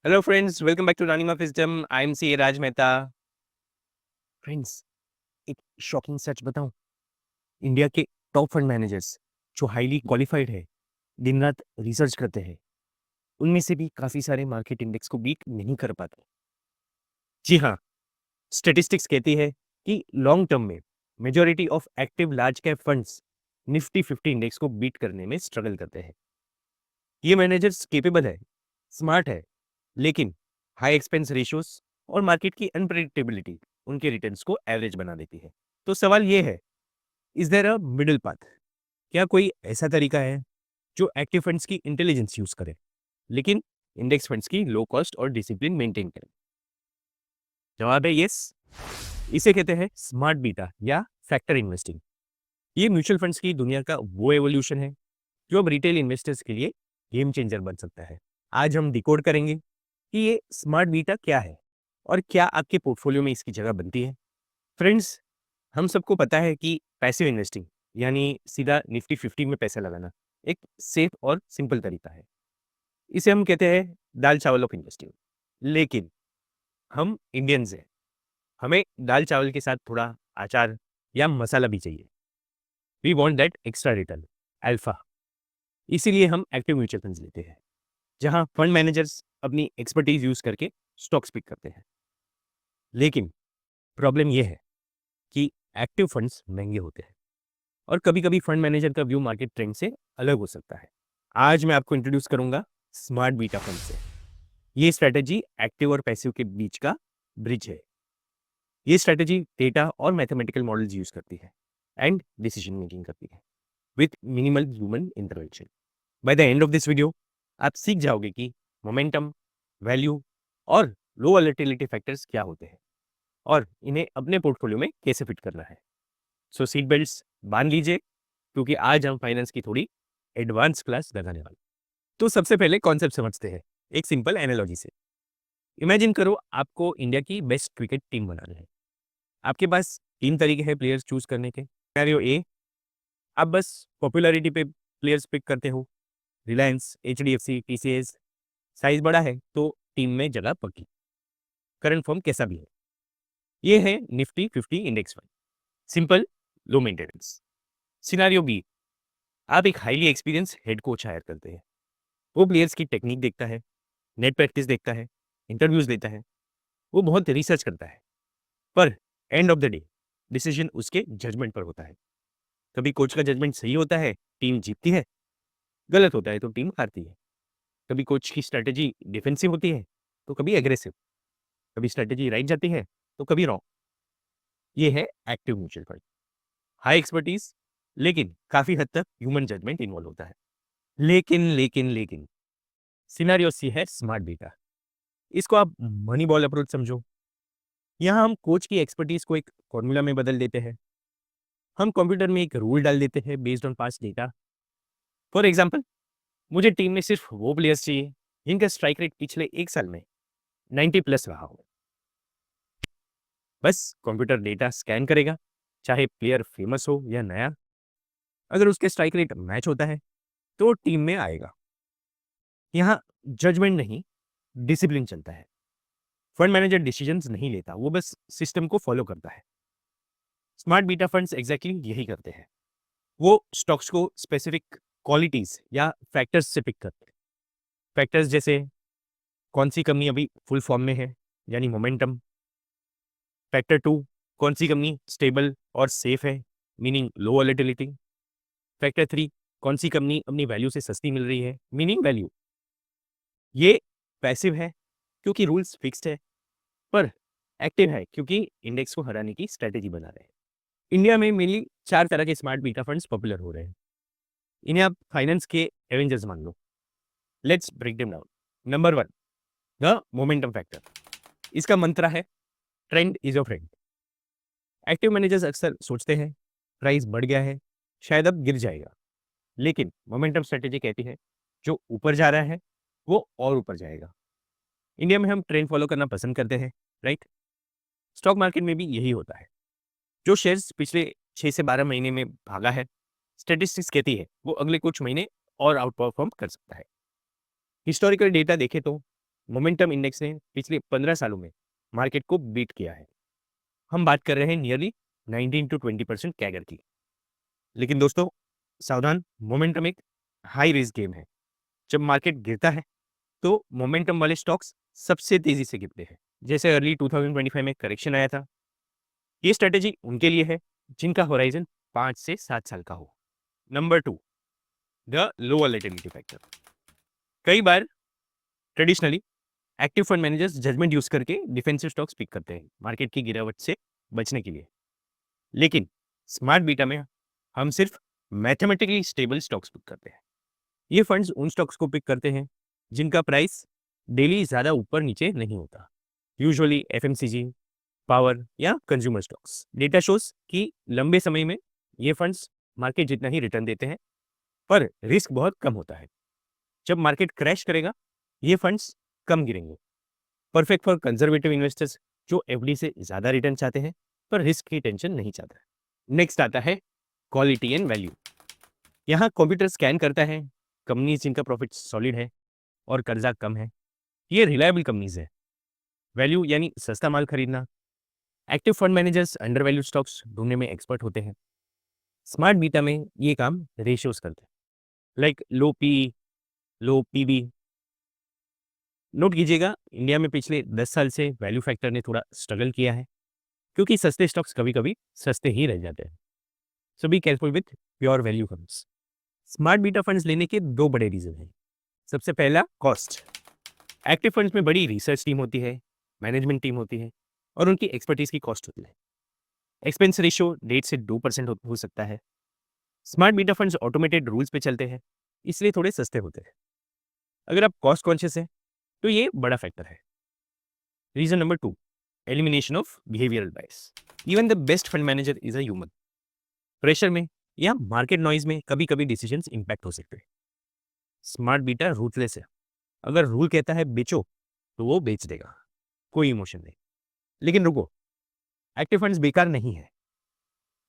Hello friends, welcome back to Running of Wisdom. I am CA Raj Mehta. Friends, एक shocking सच बताऊं, India के top fund managers जो highly qualified है, दिन रात रिसर्च करते हैं, उनमें से भी काफी सारे मार्केट इंडेक्स को बीट नहीं कर पाते। जी हाँ, स्टैटिस्टिक्स कहती है कि लॉन्ग टर्म में majority of active large cap funds Nifty 50 index को बीट करने में स्ट्रगल करते हैं। ये मैनेजर्स केपेबल है, स्मार्ट है, लेकिन हाई एक्सपेंस रेशियोज और मार्केट की अनप्रेडिक्टेबिलिटी उनके रिटर्न्स को एवरेज बना देती है। तो सवाल ये है, is there a middle path? क्या कोई ऐसा तरीका है जो एक्टिव फंड्स की इंटेलिजेंस यूज करे लेकिन इंडेक्स फंड्स की लो कॉस्ट और डिसिप्लिन मेंटेन करे? जवाब है यस। इसे कहते हैं स्मार्ट बीटा या फैक्टर इन्वेस्टिंग। ये म्यूचुअल फंड्स की दुनिया का वो एवोल्यूशन है जो अब रिटेल इन्वेस्टर्स के लिए गेम चेंजर बन सकता है। आज हम डिकोड करेंगे कि ये स्मार्ट बीटा क्या है और क्या आपके पोर्टफोलियो में इसकी जगह बनती है। फ्रेंड्स, हम सबको पता है कि पैसिव इन्वेस्टिंग यानी सीधा निफ्टी 50 में पैसा लगाना एक सेफ और सिंपल तरीका है। इसे हम कहते हैं दाल चावल ऑफ इन्वेस्टिंग। लेकिन हम इंडियंस हैं, हमें दाल चावल के साथ थोड़ा अचार या मसाला भी चाहिए। We want that extra return, alpha. इसीलिए हम एक्टिव म्यूचुअल फंड्स लेते हैं, जहां फंड मैनेजर्स अपनी एक्सपर्टीज यूज करके स्टॉक्स पिक करते हैं। लेकिन प्रॉब्लम यह है कि एक्टिव फंड्स महंगे होते हैं और कभी-कभी फंड मैनेजर का व्यू मार्केट ट्रेंड से अलग हो सकता है। आज मैं आपको इंट्रोड्यूस करूंगा स्मार्ट बीटा फंड से। ये स्ट्रेटेजी एक्टिव और पैसिव के बीच का ब्रिज है। ये स्ट्रेटेजी डेटा और मैथमेटिकल मॉडल्स यूज करती है एंड डिसीजन मेकिंग करती है with minimal human intervention. By the end of this video आप सीख जाओगे कि मोमेंटम, वैल्यू और लो वॉलेटिलिटी फैक्टर्स क्या होते हैं और इन्हें अपने पोर्टफोलियो में कैसे फिट करना है। सो सीट बेल्ट्स बांध लीजिए, क्योंकि आज हम फाइनेंस की थोड़ी एडवांस क्लास लगाने वाले। तो सबसे पहले कॉन्सेप्ट समझते हैं एक सिंपल एनालॉजी से। इमेजिन करो आपको इंडिया की बेस्ट क्रिकेट टीम बनाना है। आपके पास 3 तरीके हैं प्लेयर्स चूज करने के। सिनेरियो ए, आप बस पॉपुलैरिटी पे प्लेयर्स पिक करते हो। Reliance, HDFC, TCS. साइज बड़ा है तो टीम में जगह पक्की, करंट फॉर्म कैसा भी है। ये है Nifty 50 index fund, simple, low maintenance. Scenario B, आप एक highly experience head coach hire करते हैं। वो प्लेयर्स की टेक्निक देखता है, नेट प्रैक्टिस देखता है, इंटरव्यूज लेता है, वो बहुत रिसर्च करता है। पर end of the day decision उसके जजमेंट पर होता है। कभी कोच का जजमेंट सही होता है, टीम जीतती है। गलत होता है तो टीम हारती है। कभी कोच की स्ट्रेटेजी डिफेंसिव होती है तो कभी एग्रेसिव। कभी स्ट्रेटेजी राइट जाती है तो कभी रॉन्ग। ये है active mutual fund. High expertise, लेकिन काफी हद तक ह्यूमन जजमेंट इन्वॉल्व होता है। लेकिन सिनेरियो सी है स्मार्ट बीटा। इसको आप मनी बॉल अप्रोच समझो। यहाँ हम कोच की एक्सपर्टीज को एक फॉर्मूला में बदल देते हैं। हम कंप्यूटर में एक रूल डाल देते हैं based on past data. For example, मुझे टीम में सिर्फ वो प्लेयर्स चाहिए जिनका स्ट्राइक रेट पिछले 1 साल में 90 प्लस रहा हो। बस कंप्यूटर डेटा स्कैन करेगा, चाहे प्लेयर फेमस हो या नया। अगर उसके स्ट्राइक रेट मैच होता है तो टीम में आएगा। यहाँ जजमेंट नहीं, डिसिप्लिन चलता है। फंड मैनेजर डिसीजंस नहीं लेता, वो बस सिस्टम को फॉलो करता है। स्मार्ट बीटा फंड्स एग्जैक्टली यही करते हैं। वो स्टॉक्स को स्पेसिफिक क्वालिटीज या फैक्टर्स से पिक करते हैं। फैक्टर्स जैसे कौन सी कंपनी अभी फुल फॉर्म में है, यानी मोमेंटम। फैक्टर 2, कौन सी कंपनी स्टेबल और सेफ है, मीनिंग लो वॉलेटिलिटी। फैक्टर 3, कौन सी कंपनी अपनी वैल्यू से सस्ती मिल रही है, मीनिंग वैल्यू। ये पैसिव है क्योंकि रूल्स फिक्स्ड है, पर एक्टिव है क्योंकि इंडेक्स को हराने की स्ट्रेटेजी बना रहे हैं। इंडिया में मेनली 4 तरह के स्मार्ट बीटा फंड्स पॉपुलर हो रहे हैं। इन्हें आप फाइनेंस के एवेंजर्स मान लो। Let's break them down. Number 1, the momentum factor. इसका मंत्र है trend is your friend. Active managers अक्सर सोचते हैं प्राइस बढ़ गया है, शायद अब गिर जाएगा। लेकिन मोमेंटम स्ट्रेटेजी कहती है जो ऊपर जा रहा है वो और ऊपर जाएगा। इंडिया में हम ट्रेंड फॉलो करना पसंद करते हैं, राइट? स्टॉक मार्केट में भी यही होता है। जो शेयर्स पिछले 6 से 12 महीने में भागा है, स्टैटिस्टिक्स कहती है वो अगले कुछ महीने और आउट परफॉर्म कर सकता है। हिस्टोरिकल डेटा देखें तो मोमेंटम इंडेक्स ने पिछले 15 सालों में मार्केट को बीट किया है। हम बात कर रहे हैं नियरली 19 to 20% कैगर की। लेकिन दोस्तों सावधान, मोमेंटम एक हाई रिस्क गेम है। जब मार्केट गिरता है तो मोमेंटम वाले स्टॉक्स सबसे तेजी से गिरते हैं। जैसे अर्ली 2025 में करेक्शन आया था। ये स्ट्रेटेजी उनके लिए है जिनका होराइजन 5 से 7 साल का हो। Number 2, the low volatility factor. कई बार traditionally active fund managers judgement use करके डिफेंसिव स्टॉक्स पिक करते हैं मार्केट की गिरावट से बचने के लिए। लेकिन स्मार्ट बीटा में हम सिर्फ मैथमेटिकली स्टेबल स्टॉक्स पिक करते हैं। ये फंड्स उन स्टॉक्स को पिक करते हैं जिनका प्राइस डेली ज़्यादा ऊपर नीचे नहीं होता। यूजुअली एफएमसीजी, पावर या कंज्यूमर स्टॉक्स। डेटा शोज कि लंबे समय में ये फंड्स मार्केट जितना ही रिटर्न देते हैं, पर रिस्क बहुत कम होता है। जब मार्केट क्रैश करेगा ये फंड्स कम गिरेंगे। परफेक्ट फॉर कंजर्वेटिव इन्वेस्टर्स जो एफडी से ज़्यादा रिटर्न चाहते हैं पर रिस्क की टेंशन नहीं चाहता। नेक्स्ट आता है क्वालिटी एंड वैल्यू। यहाँ कंप्यूटर स्कैन करता है कंपनीज जिनका प्रॉफिट सॉलिड है और कर्जा कम है। ये रिलायबल कंपनीज है। वैल्यू यानी सस्ता माल खरीदना। Active fund managers under value stocks ढूंढने में एक्सपर्ट होते हैं। स्मार्ट बीटा में ये काम रेशियोज करते हैं, लाइक लो पी, लो पीबी। नोट कीजिएगा, इंडिया में पिछले 10 साल से वैल्यू फैक्टर ने थोड़ा स्ट्रगल किया है क्योंकि सस्ते स्टॉक्स कभी कभी सस्ते ही रह जाते हैं। So be careful with pure value funds. Smart beta funds लेने के दो बड़े रीजन हैं। सबसे पहला, कॉस्ट। एक्टिव फंड्स में बड़ी रिसर्च टीम होती है, मैनेजमेंट टीम होती है और उनकी एक्सपर्टीज की कॉस्ट होती है। एक्सपेंस रेशियो 1.5 से 2% हो सकता है। Smart beta funds automated rules पे चलते हैं, इसलिए थोड़े सस्ते होते हैं। अगर आप कॉस्ट कॉन्शियस हैं तो ये बड़ा फैक्टर है। Reason number 2, elimination of behavioural bias. Even the best fund manager is a human. Pressure में या मार्केट नॉइज में कभी कभी डिसीजंस इंपैक्ट हो सकते हैं। स्मार्ट बीटा रूथलेस है। अगर रूल कहता है बेचो तो वो बेच देगा, कोई इमोशन नहीं। लेकिन रुको, एक्टिव फंड्स बेकार नहीं है।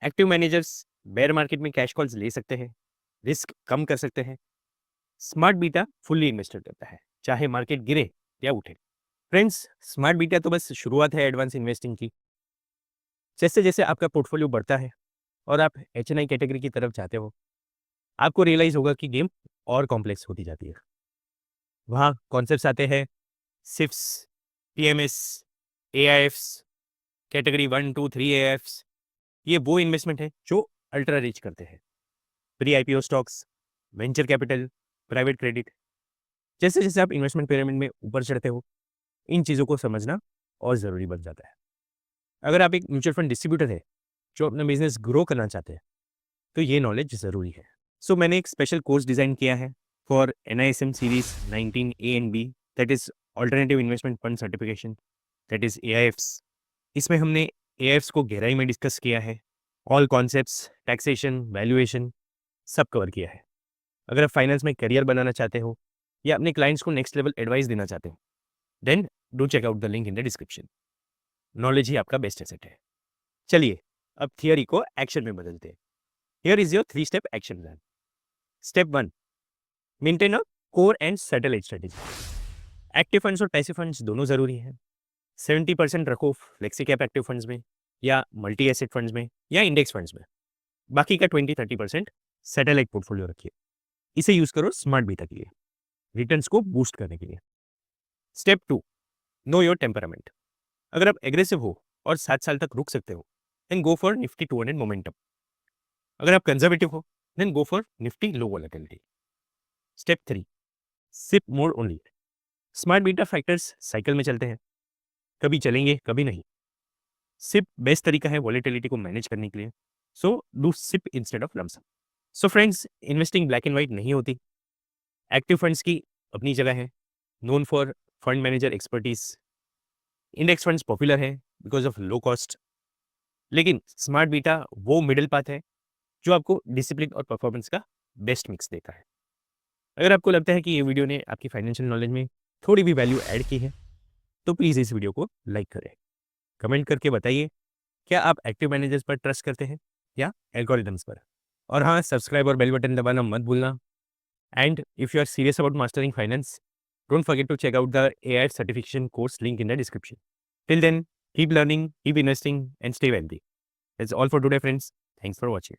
एक्टिव मैनेजर्स बेयर मार्केट में कैश कॉल्स ले सकते हैं, रिस्क कम कर सकते हैं। स्मार्ट बीटा फुल्ली इन्वेस्टेड करता है, चाहे मार्केट गिरे या उठे। फ्रेंड्स, स्मार्ट बीटा तो बस शुरुआत है एडवांस इन्वेस्टिंग की। जैसे जैसे आपका पोर्टफोलियो बढ़ता है और आप एचएनआई कैटेगरी की तरफ जाते हो, आपको रियलाइज होगा कि गेम और कॉम्प्लेक्स होती जाती है। वहाँ कॉन्सेप्ट्स आते हैं, सिप्स, पीएमएस, एआईएफ्स, कैटेगरी 1, 2, 3 एएफ्स। ये वो इन्वेस्टमेंट है जो अल्ट्रा रिच करते हैं। Pre IPO stocks, venture capital, private credit. जैसे जैसे आप इन्वेस्टमेंट पिरामिड में ऊपर चढ़ते हो, इन चीज़ों को समझना और ज़रूरी बन जाता है। अगर आप एक म्यूचुअल फंड डिस्ट्रीब्यूटर है जो अपना बिजनेस ग्रो करना चाहते हैं तो ये नॉलेज ज़रूरी है। सो मैंने एक स्पेशल कोर्स डिज़ाइन किया है for NISM series 19 A and B, that is alternative investment fund certification, that is AIFs। इसमें हमने AIFs को गहराई में डिस्कस किया है। ऑल कॉन्सेप्ट्स, टैक्सेशन, वैल्यूएशन सब कवर किया है। अगर आप फाइनेंस में करियर बनाना चाहते हो या अपने क्लाइंट्स को नेक्स्ट लेवल एडवाइस देना चाहते हो, then do check out the link in the description. Knowledge ही आपका बेस्ट एसेट है। चलिए अब थियरी को एक्शन में बदलते हैं। Here is your 3 step action plan. Step 1, maintain a core and satellite strategy. Active funds और पैसिव फंड्स दोनों जरूरी हैं। 70% रखो फ्लेक्सी कैप एक्टिव फंड्स में या मल्टी एसेट फंड्स में या इंडेक्स फंड्स में। बाकी का 20-30% सैटेलाइट पोर्टफोलियो रखिए। इसे यूज करो स्मार्ट बीटा के लिए, रिटर्न्स को बूस्ट करने के लिए। Step 2, know your temperament. अगर आप एग्रेसिव हो और 7 साल तक रुक सकते हो, then go for Nifty 200 momentum. अगर आप कंजर्वेटिव हो, then go for Nifty low volatility. Step 3, SIP more only. Smart beta factors cycle में चलते हैं, कभी चलेंगे कभी नहीं। सिप बेस्ट तरीका है वोलेटिलिटी को मैनेज करने के लिए। So do SIP instead of lump sum. So friends, investing black and white नहीं होती। एक्टिव फंड्स की अपनी जगह है, known for fund manager expertise. Index funds popular है बिकॉज ऑफ लो कॉस्ट। लेकिन स्मार्ट बीटा वो मिडिल पाथ है जो आपको डिसिप्लिन और परफॉर्मेंस का बेस्ट मिक्स देता है। अगर आपको लगता है कि ये वीडियो ने आपकी फाइनेंशियल नॉलेज में थोड़ी भी वैल्यू ऐड की है तो प्लीज़ इस वीडियो को लाइक करें। कमेंट करके बताइए, क्या आप एक्टिव मैनेजर्स पर ट्रस्ट करते हैं या एल्गोरिदम्स पर। और हाँ, सब्सक्राइब और बेल बटन दबाना मत भूलना। And if you are serious about mastering finance, Don't forget to check out the AI certification course link in the description. Till then, keep learning, keep investing, and stay wealthy. That's all for today, friends. Thanks for watching.